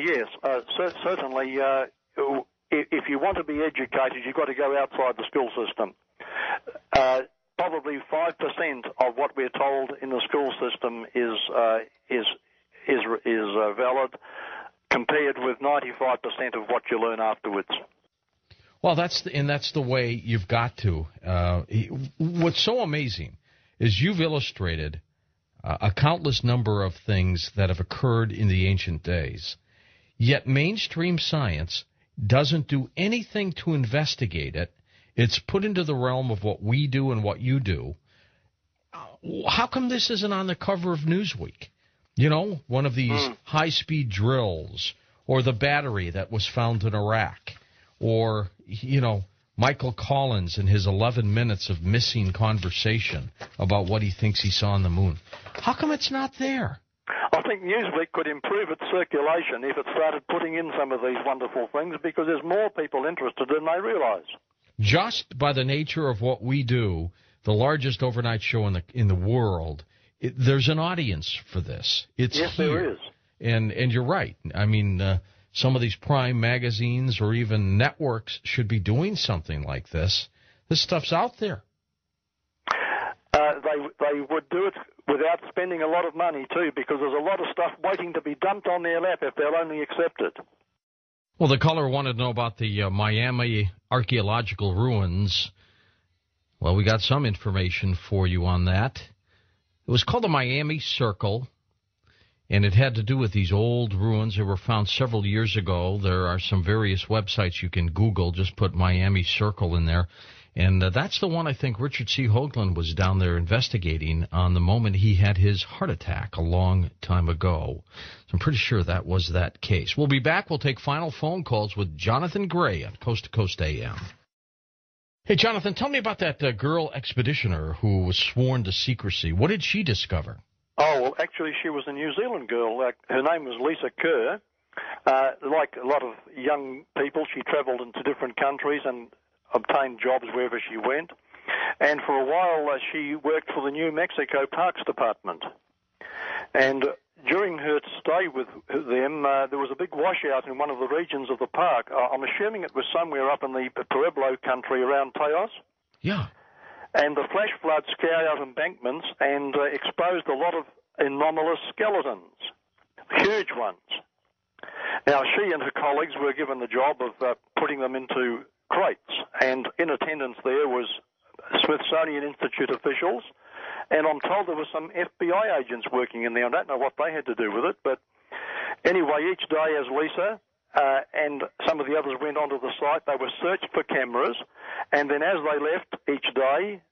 Yes, certainly. If you want to be educated, you've got to go outside the school system. Probably 5% of what we're told in the school system is valid, compared with 95% of what you learn afterwards. Well, that's the way you've got to. What's so amazing is you've illustrated a countless number of things that have occurred in the ancient days, yet mainstream science doesn't do anything to investigate it. It's put into the realm of what we do and what you do. How come this isn't on the cover of Newsweek? You know, one of these high-speed drills, or the battery that was found in Iraq, or, you know, Michael Collins and his 11 minutes of missing conversation about what he thinks he saw on the moon. How come it's not there? I think Newsweek could improve its circulation if it started putting in some of these wonderful things, because there's more people interested than they realize. Just by the nature of what we do, the largest overnight show in the world, there's an audience for this. It's yes, here. There is. And you're right. I mean, some of these prime magazines or even networks should be doing something like this. This stuff's out there. They would do it without spending a lot of money, too, because there's a lot of stuff waiting to be dumped on their lap if they'll only accept it. Well, the caller wanted to know about the Miami archaeological ruins. Well, we got some information for you on that. It was called the Miami Circle, and it had to do with these old ruins that were found several years ago. There are some various websites you can Google. Just put Miami Circle in there. And that's the one I think Richard C. Hoagland was down there investigating on the moment he had his heart attack a long time ago. So I'm pretty sure that was that case. We'll be back. We'll take final phone calls with Jonathan Gray on Coast to Coast AM. Hey, Jonathan, tell me about that girl expeditioner who was sworn to secrecy. What did she discover? Oh, well, actually, she was a New Zealand girl. Her name was Lisa Kerr. Like a lot of young people, she travelled into different countries and obtained jobs wherever she went. And for a while, she worked for the New Mexico Parks Department. And during her stay with them, there was a big washout in one of the regions of the park. I'm assuming it was somewhere up in the Pueblo country around Teos. Yeah. And the flash floods carried out embankments and exposed a lot of anomalous skeletons, huge ones. Now, she and her colleagues were given the job of putting them into crates, and in attendance there was Smithsonian Institute officials, and I'm told there were some FBI agents working in there. I don't know what they had to do with it, but anyway, each day as Lisa and some of the others went onto the site, they were searched for cameras, and then as they left each day,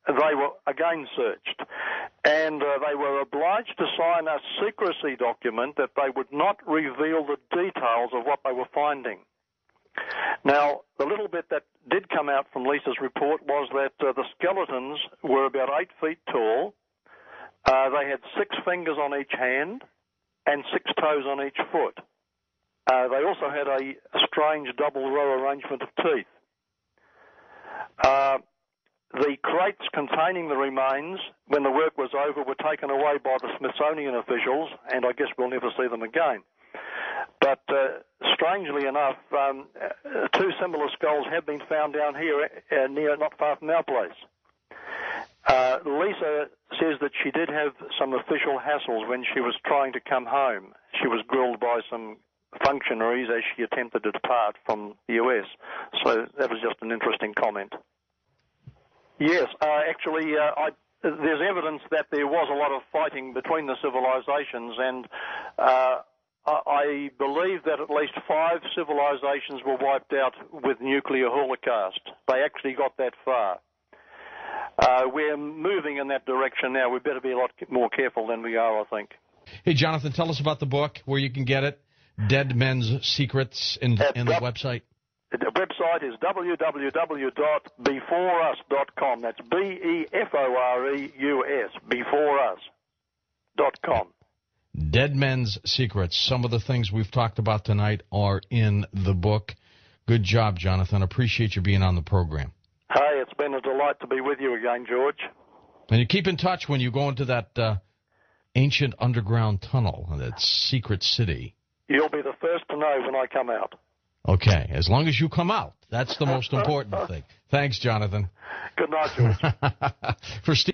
they were again searched. And they were obliged to sign a secrecy document that they would not reveal the details of what they were finding. Now, the little bit that did come out from Lisa's report was that the skeletons were about 8 feet tall. They had 6 fingers on each hand and 6 toes on each foot. They also had a strange double row arrangement of teeth. The crates containing the remains, when the work was over, were taken away by the Smithsonian officials, and I guess we'll never see them again. But strangely enough, 2 similar skulls have been found down here near, not far from our place. Lisa says that she did have some official hassles when she was trying to come home. She was grilled by some functionaries as she attempted to depart from the U.S. So that was just an interesting comment. Yes, actually, there's evidence that there was a lot of fighting between the civilizations, and I believe that at least 5 civilizations were wiped out with nuclear holocaust. They actually got that far. We're moving in that direction now. We better be a lot more careful than we are, I think. Hey, Jonathan, tell us about the book, where you can get it, Dead Men's Secrets, and the website. The website is www.beforeus.com. That's BEFOREUS, beforeus.com. Dead Men's Secrets. Some of the things we've talked about tonight are in the book. Good job, Jonathan. Appreciate you being on the program. Hey, it's been a delight to be with you again, George. And you keep in touch when you go into that ancient underground tunnel, that secret city. You'll be the first to know when I come out. Okay, as long as you come out. That's the most important thing. Thanks, Jonathan. Good night, George. For Steve.